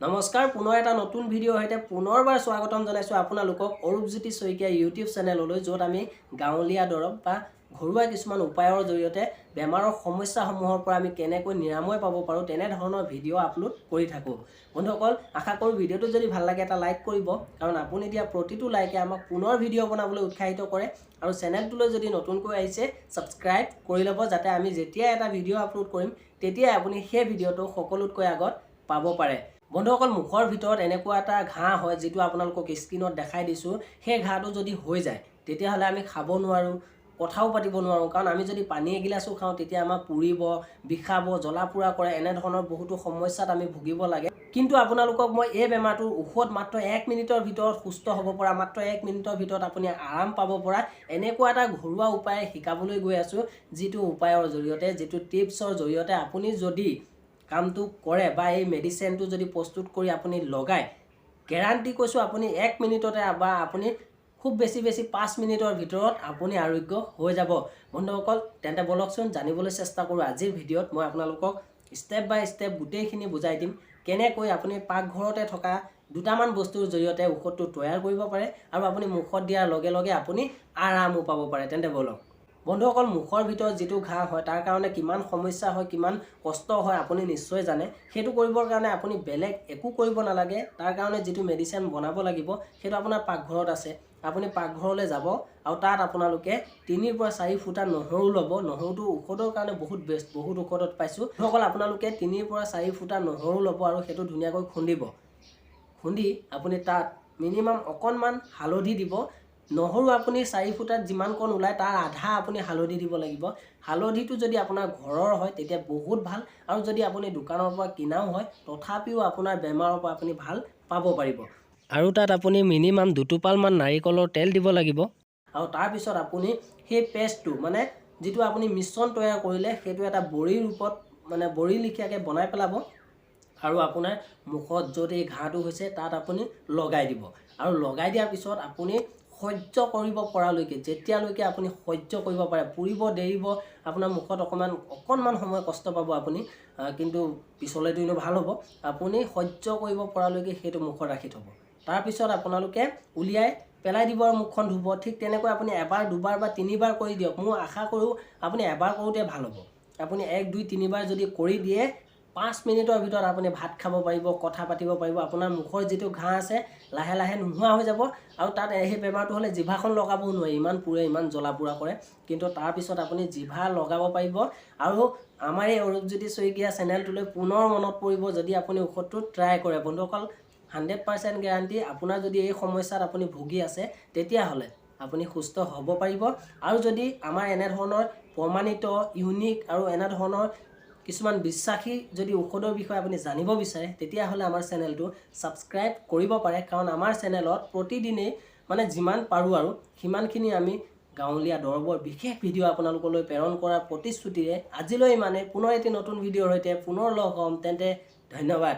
নমস্কাৰ পুনৰ এটা নতুন ভিডিঅ' হৈতে পুনৰবাৰ স্বাগতম জনাইছো আপোনালোকক অৰূপজ্যোতি শইকীয়া ইউটিউব চেনেললৈ য'ত আমি গাঁৱলীয়া দৰৱ বা ঘৰুৱা কিছুমান উপায়ৰ জৰিয়তে বেমাৰৰ সমস্যাসমূহৰ পৰা আমি কেনেকৈ নিৰাময় পাব পাৰোঁ তেনে ধৰণৰ ভিডিঅ' আপলোড কৰি থাকোঁ। বন্ধুসকল আশা কৰোঁ ভিডিঅ'টো যদি ভাল লাগে এটা লাইক কৰিব, কাৰণ আপুনি দিয়া প্ৰতিটো লাইকে আমাক পুনৰ ভিডিঅ' বনাবলৈ উৎসাহিত কৰে আৰু চেনেলটোলৈ যদি নতুনকৈ আহিছে ছাবস্ক্ৰাইব কৰি ল'ব, যাতে আমি যেতিয়া এটা ভিডিঅ' আপলোড কৰিম তেতিয়াই আপুনি সেই ভিডিঅ'টো সকলোতকৈ আগত পাব পাৰে। বন্ধুসকল মুখৰ ভিতৰত এনেকুৱা এটা ঘাঁ হয় যিটো আপোনালোকক স্ক্ৰীনত দেখাই দিছোঁ। সেই ঘাঁটো যদি হৈ যায় তেতিয়াহ'লে আমি খাব নোৱাৰোঁ, কথাও পাতিব নোৱাৰোঁ, কাৰণ আমি যদি পানী এগিলাচো খাওঁ তেতিয়া আমাৰ পুৰিব, বিষাব, জ্বলা পোৰা কৰে, এনেধৰণৰ বহুতো সমস্যাত আমি ভুগিব লাগে। কিন্তু আপোনালোকক মই এই বেমাৰটোৰ ঔষধ মাত্ৰ 1 মিনিটৰ ভিতৰত সুস্থ হ'ব পৰা, মাত্ৰ 1 মিনিটৰ ভিতৰত আপুনি আৰাম পাব পৰা এনেকুৱা এটা ঘৰুৱা উপায় শিকাবলৈ গৈ আছোঁ, যিটো উপায়ৰ জৰিয়তে, যিটো টিপছৰ জৰিয়তে আপুনি যদি কামটো কৰে বা এই মেডিচিনটো যদি প্ৰস্তুত কৰি আপুনি লগায়, গেৰাণ্টি কৈছোঁ আপুনি 1 মিনিটতে বা আপুনি খুব বেছি 5 মিনিটৰ ভিতৰত আপুনি আৰোগ্য হৈ যাব। বন্ধুসকল তেন্তে বলকচোন জানিবলৈ চেষ্টা কৰোঁ। আজিৰ ভিডিঅ'ত মই আপোনালোকক ষ্টেপ বাই ষ্টেপ গোটেইখিনি বুজাই দিম, কেনেকৈ আপুনি পাকঘৰতে থকা দুটামান বস্তুৰ জৰিয়তে ঔষধটো তৈয়াৰ কৰিব পাৰে আৰু আপুনি মুখত দিয়াৰ লগে লগে আপুনি আৰামো পাব পাৰে। তেন্তে বলক বন্ধুসকল, মুখৰ ভিতৰত যিটো ঘাঁ হয় তাৰ কাৰণে কিমান সমস্যা হয়, কিমান কষ্ট হয় আপুনি নিশ্চয় জানে। সেইটো কৰিবৰ কাৰণে আপুনি বেলেগ একো কৰিব নালাগে। তাৰ কাৰণে যিটো মেডিচিন বনাব লাগিব সেইটো আপোনাৰ পাকঘৰত আছে। আপুনি পাকঘৰলৈ যাব আৰু তাত আপোনালোকে 3 পৰা 4 ফুটা নহৰু ল'ব। নহৰুটো ঔষধৰ কাৰণে বহুত বেষ্ট, বহুত ঔষধত পাইছোঁ। সকল আপোনালোকে 3 পৰা 4 ফুটা নহৰু ল'ব আৰু সেইটো ধুনীয়াকৈ খুন্দিব। খুন্দি আপুনি তাত মিনিমাম অকণমান হালধি দিব। নহৰু আপুনি 4 ফুটাত যিমানকণ ওলায় তাৰ আধা আপুনি হালধি দিব লাগিব। হালধিটো যদি আপোনাৰ ঘৰৰ হয় তেতিয়া বহুত ভাল, আৰু যদি আপুনি দোকানৰ পৰা কিনাও হয় তথাপিও আপোনাৰ বেমাৰৰ পৰা আপুনি ভাল পাব পাৰিব। আৰু তাত আপুনি মিনিমাম 2 টোপালমান নাৰিকলৰ তেল দিব লাগিব। আৰু তাৰপিছত আপুনি সেই পেষ্টটো, মানে যিটো আপুনি মিশ্ৰণ তৈয়াৰ কৰিলে, সেইটো এটা বড়িৰ ৰূপত, মানে বড়ি লিখিয়াকৈ বনাই পেলাব আৰু আপোনাৰ মুখত য'ত এই ঘাঁটো হৈছে তাত আপুনি লগাই দিব। আৰু লগাই দিয়াৰ পিছত আপুনি সহ্য কৰিব পৰালৈকে, যেতিয়ালৈকে আপুনি সহ্য কৰিব পাৰে, পুৰিব দেৰিব, আপোনাৰ মুখত অকণমান সময় কষ্ট পাব আপুনি, কিন্তু পিছলৈতো এনেও ভাল হ'ব। আপুনি সহ্য কৰিব পৰালৈকে সেইটো মুখত ৰাখি থ'ব। তাৰপিছত আপোনালোকে উলিয়াই পেলাই দিব আৰু মুখখন ধুব। ঠিক তেনেকৈ আপুনি এবাৰ, দুবাৰ বা 3 বাৰ কৰি দিয়ক। মই আশা কৰোঁ আপুনি এবাৰ কৰোঁতে ভাল হ'ব। আপুনি 1, 2, 3 বাৰ যদি কৰি দিয়ে 5 মিনিটৰ ভিতৰত আপুনি ভাত খাব পাৰিব, কথা পাতিব পাৰিব। আপোনাৰ মুখৰ যিটো ঘাঁ আছে লাহে লাহে নোহোৱা হৈ যাব। আৰু তাত সেই বেমাৰটো হ'লে জিভাখন লগাবও নোৱাৰি, ইমান পুৰে, ইমান জ্বলা পোৰা কৰে। কিন্তু তাৰপিছত আপুনি জিভা লগাব পাৰিব। আৰু আমাৰ এই অৰূপজ্যোতি শইকীয়া চেনেলটোলৈ পুনৰ মনত পৰিব যদি আপুনি ঔষধটো ট্ৰাই কৰে। বন্ধুসকল 100% গেৰাণ্টি, আপোনাৰ যদি এই সমস্যাত আপুনি ভুগি আছে তেতিয়াহ'লে আপুনি সুস্থ হ'ব পাৰিব। আৰু যদি আমাৰ এনেধৰণৰ প্ৰমাণিত, ইউনিক আৰু এনেধৰণৰ কিছুমান বিশ্বাসী যদি ঔষধৰ বিষয়ে আপুনি জানিব বিচাৰে তেতিয়াহ'লে আমাৰ চেনেলটো ছাবস্ক্ৰাইব কৰিব পাৰে, কাৰণ আমাৰ চেনেলত প্ৰতিদিনেই মানে যিমান পাৰোঁ আৰু সিমানখিনি আমি গাঁৱলীয়া দৰৱৰ বিশেষ ভিডিঅ' আপোনালোকলৈ প্ৰেৰণ কৰাৰ প্ৰতিশ্ৰুতিৰে আজিলৈ পুনৰ এটি নতুন ভিডিঅ'ৰ সৈতে পুনৰ লগ হ'ম। তেন্তে ধন্যবাদ।